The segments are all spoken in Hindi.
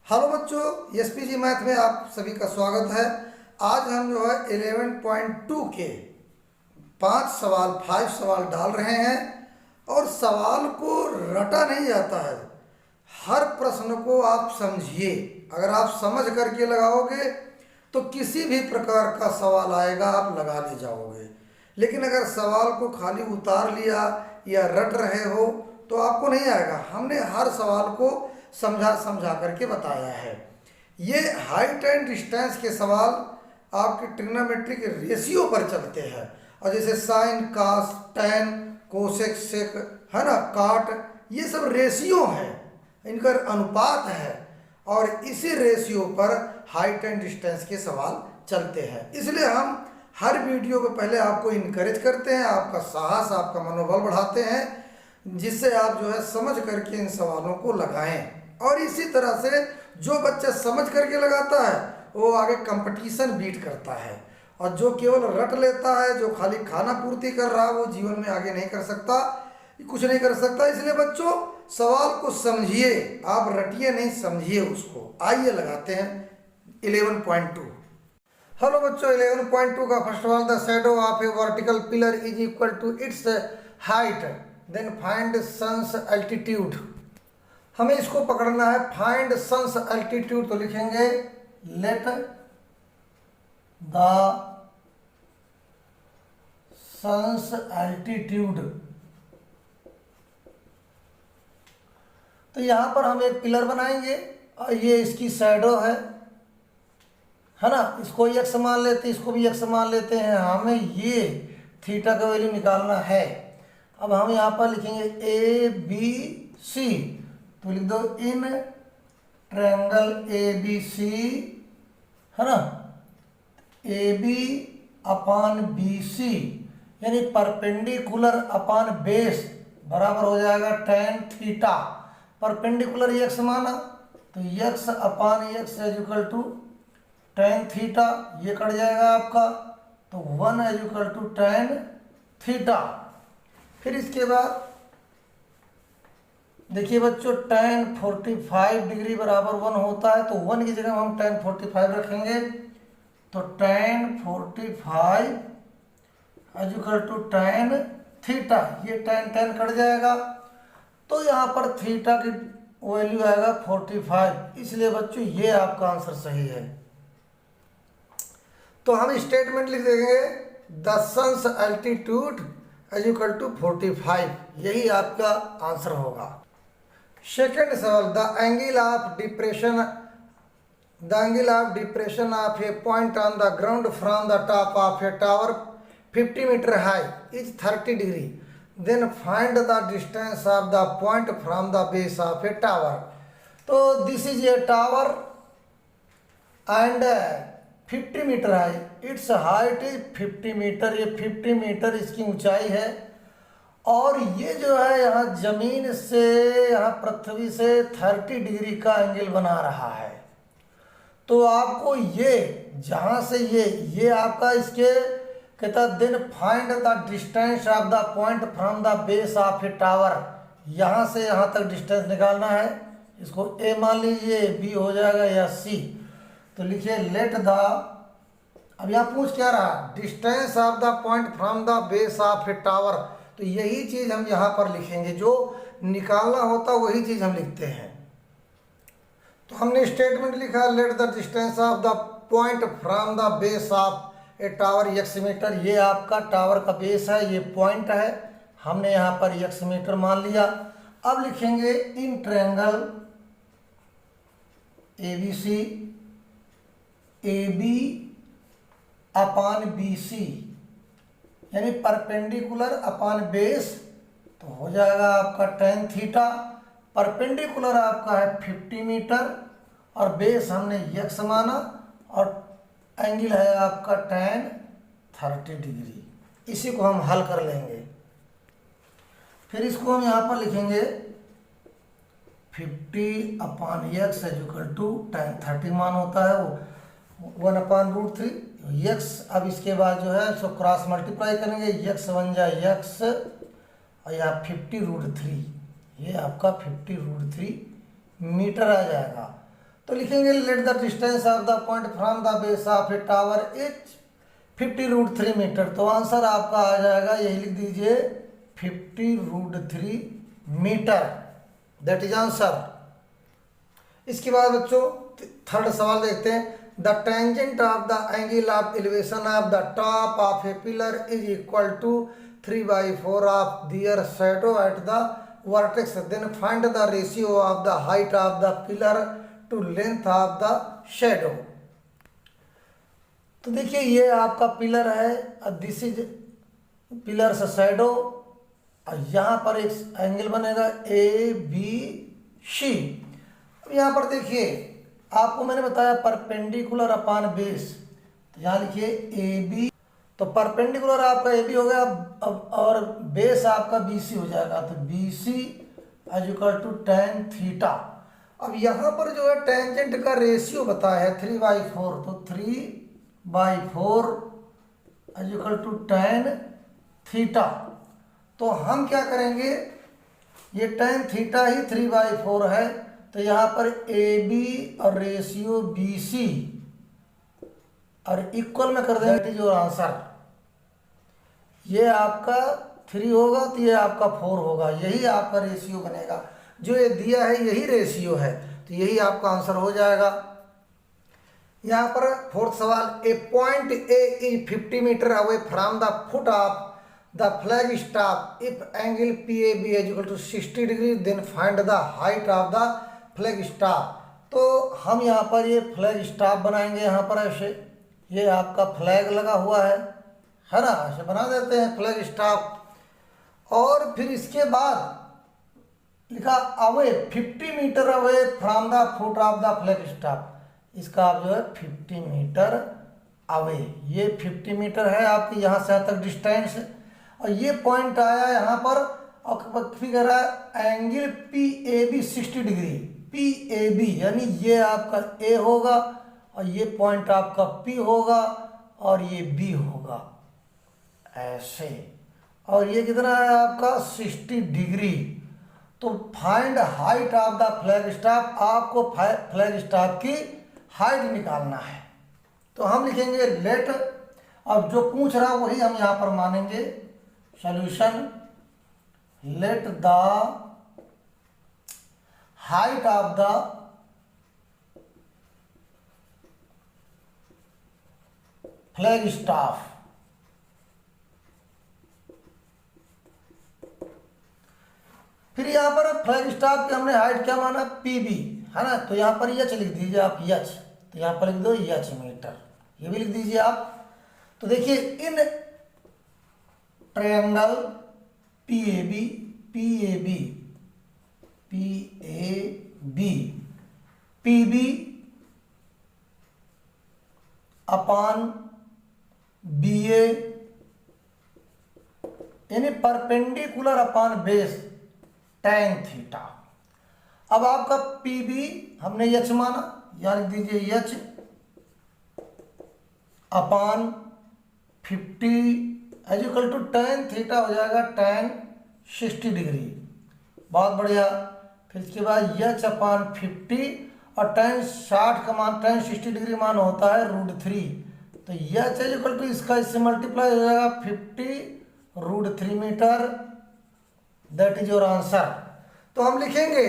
हेलो बच्चों, एसपीजी मैथ में आप सभी का स्वागत है। आज हम जो है 11.2 के 5 सवाल डाल रहे हैं और सवाल को रटा नहीं जाता है। हर प्रश्न को आप समझिए। अगर आप समझ करके लगाओगे तो किसी भी प्रकार का सवाल आएगा, आप लगा ले जाओगे। लेकिन अगर सवाल को खाली उतार लिया या रट रहे हो तो आपको नहीं आएगा। हमने हर सवाल को समझा समझा करके बताया है। ये हाइट एंड डिस्टेंस के सवाल आपके ट्रिग्नोमेट्री के रेशियो पर चलते हैं। और जैसे साइन, कास, टैन, कोसेक, सेक, है ना, काट, ये सब रेशियो है, इनका अनुपात है। और इसी रेशियो पर हाइट एंड डिस्टेंस के सवाल चलते हैं। इसलिए हम हर वीडियो को पहले आपको इनकरेज करते हैं, आपका साहस, आपका मनोबल बढ़ाते हैं, जिससे आप जो है समझ करके इन सवालों को लगाएं। और इसी तरह से जो बच्चा समझ करके लगाता है वो आगे कंपटीशन बीट करता है। और जो केवल रट लेता है, जो खाली खाना पूर्ति कर रहा है, वो जीवन में आगे नहीं कर सकता, कुछ नहीं कर सकता। इसलिए बच्चों, सवाल को समझिए, आप रटिए नहीं, समझिए उसको। आइए लगाते हैं 11.2। हेलो बच्चों, 11.2 का फर्स्ट सवाल, the shadow of a vertical pillar is equal to its height, then find sun's altitude. हमें इसको पकड़ना है। फाइंड सन्स एल्टीट्यूड तो लिखेंगे लेट द सन्स एल्टीट्यूड। तो यहां पर हम एक पिलर बनाएंगे और ये इसकी शैडो है ना। इसको x मान लेते हैं, इसको भी x मान लेते हैं। हमें ये थीटा का वैल्यू निकालना है। अब हम यहाँ पर लिखेंगे ए बी सी, तो लिख दो इन ट्रायंगल ए बी सी, है ना, ए बी अपान बी सी, यानी परपेंडिकुलर अपान बेस बराबर हो जाएगा tan थीटा। परपेंडिकुलर x माना तो x upon x is equal to tan theta, ये कट जाएगा आपका, तो 1 is equal to tan theta. फिर इसके बाद देखिए बच्चों, tan 45 डिग्री बराबर 1 होता है, तो 1 की जगह हम tan 45 रखेंगे। तो tan 45 is equal to tan theta, ये tan कट जाएगा, तो यहाँ पर थीटा की वैल्यू आएगा 45। इसलिए बच्चों ये आपका आंसर सही है। तो हम स्टेटमेंट लिख देंगे the sun's altitude is equal to 45, यही आपका आंसर होगा। सेकेंड सवाल, the angle of depression of a point on the ground from the top of a tower 50 metre high is 30 degree, then find the distance of the point from the base of a tower. तो this is a tower and 50 metre high, its height is 50 metre, ये 50 मीटर इसकी ऊंचाई है। और ये जो है यहाँ जमीन से, यहाँ पृथ्वी से 30 डिग्री का एंगल बना रहा है। तो आपको ये जहाँ से ये आपका इसके कहता then find the distance of the point from the base of a tower, यहाँ से यहाँ तक डिस्टेंस निकालना है। इसको ए मान लीजिए, बी हो जाएगा या सी। तो लिखिए लेट द, अब यहाँ पूछ क्या रहा, distance of the point from the base of a tower. तो यही चीज हम यहाँ पर लिखेंगे, जो निकालना होता वही चीज हम लिखते हैं। तो हमने स्टेटमेंट लिखा let the distance of the point from the base of a tower x metre. ये आपका टावर का बेस है, ये पॉइंट है, हमने यहाँ पर x मीटर मान लिया। अब लिखेंगे in triangle A B C, A B upon B C, यानी परपेंडिकुलर अपान बेस, तो हो जाएगा आपका tan थीटा। परपेंडिकुलर आपका है 50 मीटर और बेस हमने x माना, और एंगल है आपका tan 30 डिग्री। इसी को हम हल कर लेंगे। फिर इसको हम यहाँ पर लिखेंगे 50 upon x is equal to tan 30 मान होता है वो 1 अपान √3 x। अब इसके बाद जो है इसको क्रॉस मल्टीप्लाई करेंगे, x बन जाए x और यहाँ 50 √3, ये आपका 50 √3 मीटर आ जाएगा। तो लिखेंगे let the distance of the point from the base of a tower is 50√3 metre. तो आंसर आपका आ जाएगा, यही लिख दीजिए 50√3 मीटर, दैट इज आंसर। इसके बाद बच्चों थर्ड सवाल देखते हैं। The tangent of the angle of elevation of the top of a pillar is equal to 3/4 of their shadow at the vertex, then find the ratio of the height of the pillar to length of the shadow. तो देखिए ये आपका पिलर है, दिस इज पिलर से शैडो, और यहाँ पर एक एंगल बनेगा ABC। यहाँ पर देखिए आपको मैंने बताया परपेंडिकुलर अपॉन बेस, तो यहाँ लिखिए AB। तो परपेंडिकुलर आपका AB हो गया, अब और बेस आपका BC हो जाएगा, तो BC is equal to tan theta. अब यहाँ पर जो है टेंजेंट का रेशियो बताया है 3/4, तो 3/4 is equal to tan theta. तो हम क्या करेंगे, ये tan थीटा ही 3/4 है, तो यहाँ पर AB और रेशियो BC और इक्वल में कर देंगे जो आंसर, ये आपका 3 होगा तो ये आपका 4 होगा, यही आपका रेशियो बनेगा। जो ये दिया है यही रेशियो है, तो यही आपका आंसर हो जाएगा। यहाँ पर फोर्थ सवाल, a point A is 50 metre away from the foot of the flag staff if angle PAB is equal to 60 degree, then find the height of the flag staff. तो हम यहाँ पर ये फ्लैग स्टाफ बनाएंगे, यहाँ पर ऐसे ये आपका फ्लैग लगा हुआ है ना, ऐसे बना देते हैं फ्लैग स्टाफ। और फिर इसके बाद लिखा away 50 metre away from the foot of the flag staff, इसका आप जो है 50 मीटर अवे, ये 50 मीटर है आपकी यहाँ से यहाँ तक डिस्टेंस, और ये पॉइंट आया यहाँ पर, और फिर कह रहा है एंगल PAB 60 डिग्री, PAB यानी ये आपका A होगा और ये पॉइंट आपका P होगा और ये B होगा ऐसे, और ये कितना है आपका 60 डिग्री। तो find height of the flag staff, आपको फ्लैग स्टाफ की हाइट निकालना है। तो हम लिखेंगे लेट, अब जो पूछ रहा वही हम यहाँ पर मानेंगे, solution let the height of the flag staff, फिर यहाँ पर फ्लैग स्टाफ की हमने हाइट क्या माना PB है ना, तो यहाँ पर H लिख दीजिए आप, H, तो यहाँ पर लिख दो H मीटर, ये भी लिख दीजिए आप। तो देखिए in triangle PAB PB upon BA यानी perpendicular upon base tan theta. अब आपका PB हमने H माना, यहाँ लिख दीजिए H upon 50 is equal to tan theta हो जाएगा tan 60 डिग्री, बहुत बढ़िया। फिर इसके बाद H अपॉन 50 और tan 60 का मान, tan 60 डिग्री मान होता है √3, तो H इज इक्वल टू इसका इससे मल्टीप्लाई हो जाएगा 50√3 metre, that is your answer. तो हम लिखेंगे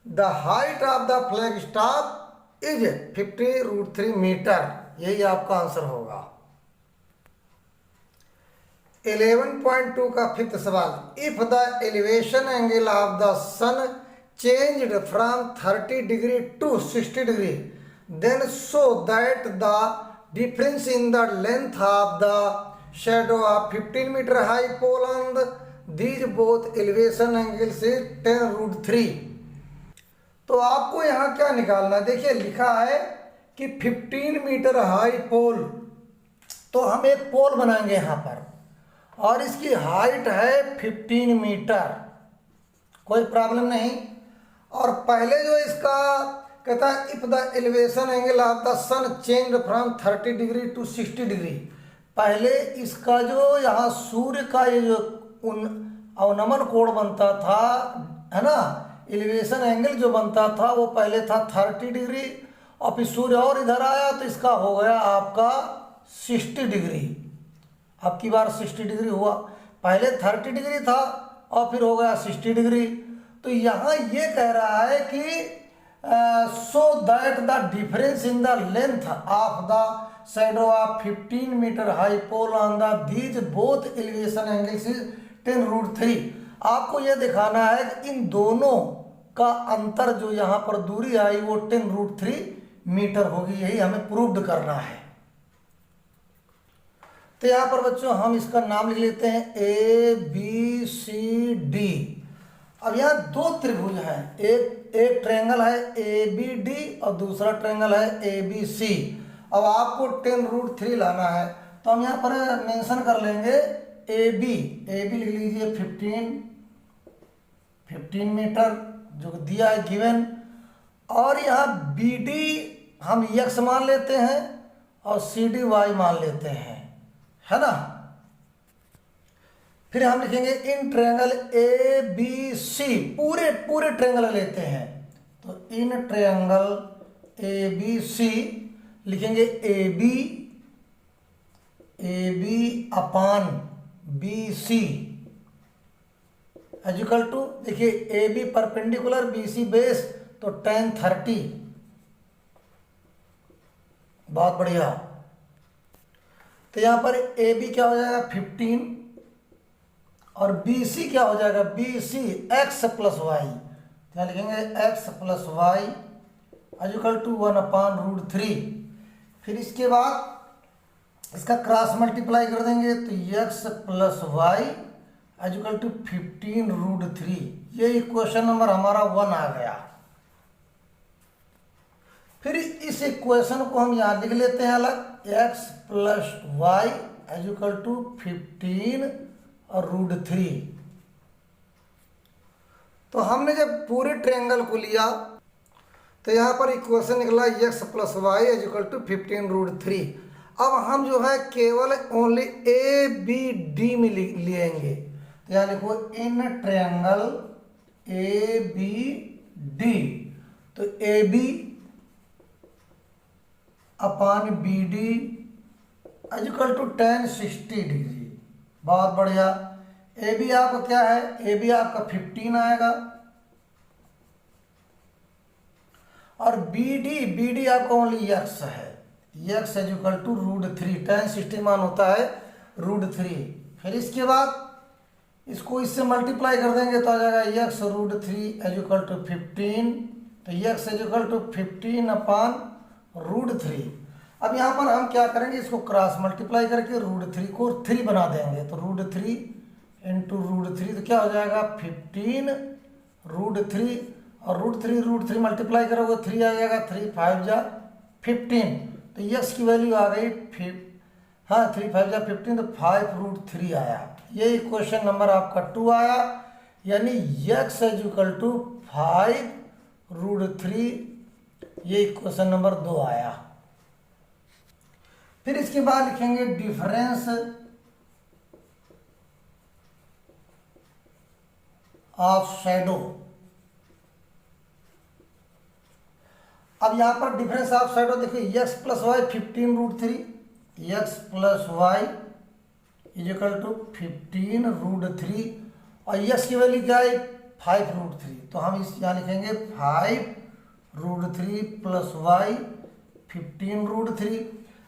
the height of the flag staff is 50√3 metre, यही आपका आंसर होगा। 11.2 का फिफ्थ सवाल, if the elevation angle of the sun changed from 30 degree to 60 degree, then show that the difference in the length of the shadow of 15 metre high pole on these both elevation angle से 10√3। तो आपको यहाँ क्या निकालना है, देखिए लिखा है कि 15 मीटर हाई पोल, तो हम एक पोल बनाएंगे यहाँ पर और इसकी हाइट है 15 मीटर, कोई प्रॉब्लम नहीं। और पहले जो इसका कहता है if the elevation angle of the sun change from 30 degree to 60 degree, पहले इसका जो यहाँ सूर्य का ये जो अवनमन कोण बनता था है ना, एलिवेशन एंगल जो बनता था वो पहले था 30 डिग्री और फिर सूर्य और इधर आया तो इसका हो गया आपका 60 डिग्री। अब की बार 60 डिग्री हुआ, पहले 30 डिग्री था और फिर हो गया 60 डिग्री। तो यहाँ ये कह रहा है कि so that the difference in the length of the shadow of 15 metre high pole on the these both elevation angles is 10√3। आपको यह दिखाना है कि इन दोनों का अंतर जो यहाँ पर दूरी आई वो 10√3 मीटर होगी, यही हमें प्रूव्ड करना है। तो यहाँ पर बच्चों हम इसका नाम लिख लेते हैं ABCD। अब यहाँ दो त्रिभुज हैं, एक ट्रायंगल है ABD और दूसरा ट्रायंगल है ABC। अब आपको 10√3 लाना है तो हम यहाँ पर मेंशन कर लेंगे AB लिख लीजिए 15 मीटर जो दिया है गिवन, और यहाँ BD हम x मान लेते हैं और CD y मान लेते हैं, है ना। फिर हम लिखेंगे इन ट्रायंगल ABC, पूरे ट्रायंगल लेते हैं तो इन ट्रायंगल ABC लिखेंगे AB upon BC equal to, देखिए AB परपेंडिकुलर BC बेस तो tan 30। बहुत बढ़िया। तो यहाँ पर AB क्या हो जाएगा 15 और BC क्या हो जाएगा BC x प्लस वाई, क्या लिखेंगे x plus y equal to 1/√3। फिर इसके बाद इसका क्रॉस मल्टीप्लाई कर देंगे तो x plus y equal to 15√3। ये इक्वेशन नंबर हमारा 1 आ गया। फिर इस इक्वेशन को हम यहाँ लिख लेते हैं अलग, x plus y equal to 15√3। तो हमने जब पूरे ट्रायंगल को लिया तो यहाँ पर इक्वेशन निकला x plus y equal to 15√3। अब हम जो है केवल ओनली ABD में लेंगे, तो यहाँ लिखो इन ट्रायंगल ABD, तो AB upon BD equal to tan 60 degree. बहुत बढ़िया। AB आपका क्या है, AB आपका 15 आएगा और BD आपका ओनली x है, x इक्वल टू √3, tan 60 मान होता है √3। फिर इसके बाद इसको इससे मल्टीप्लाई कर देंगे तो आ जाएगा x √3 इक्वल टू 15, तो x इक्वल टू 15 अपान √3। अब यहाँ पर हम क्या करेंगे, इसको क्रॉस मल्टीप्लाई करके √3 को 3 बना देंगे, तो √3 इंटू √3 तो क्या हो जाएगा 15√3 और √3 मल्टीप्लाई करोगे 3 आ जाएगा, 3 5 जा 15, तो x की वैल्यू आ गई 3 5 जा 15 तो 5√3 आया। ये इक्वेशन नंबर आपका 2 आया, यानी x इक्वल टू 5√3, ये इक्वेशन नंबर 2 आया। फिर इसके बाद लिखेंगे डिफरेंस ऑफ शैडो। अब यहां पर डिफरेंस ऑफ शैडो देखिए x plus y 15√3, x plus y equal to 15√3 और x की वैल्यू क्या है 5√3, तो हम इस यहाँ लिखेंगे 5√3 प्लस वाई 15√3।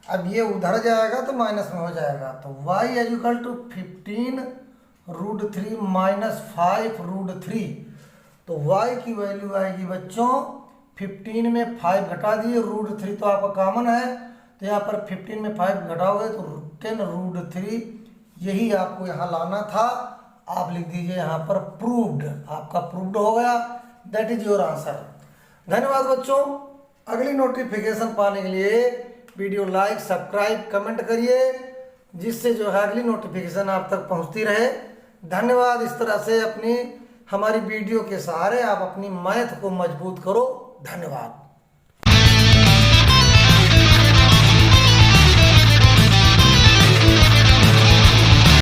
अब ये उधर जाएगा तो माइनस में हो जाएगा, तो y इक्वल टू 15√3 माइनस 5√3, तो y की वैल्यू आएगी बच्चों 15 में 5 घटा दिए, √3 तो आपका कॉमन है, तो यहाँ पर 15 में 5 घटाओगे तो 10√3, यही आपको यहाँ लाना था। आप लिख दीजिए यहाँ पर प्रूव्ड, आपका प्रूव्ड हो गया, दैट इज योर आंसर। धन्यवाद बच्चों। अगली नोटिफिकेशन पाने के लिए वीडियो लाइक सब्सक्राइब कमेंट करिए, जिससे जो है अगली नोटिफिकेशन आप तक पहुंचती रहे। धन्यवाद। इस तरह से हमारी वीडियो के सहारे आप अपनी मैथ को मजबूत करो। धन्यवाद।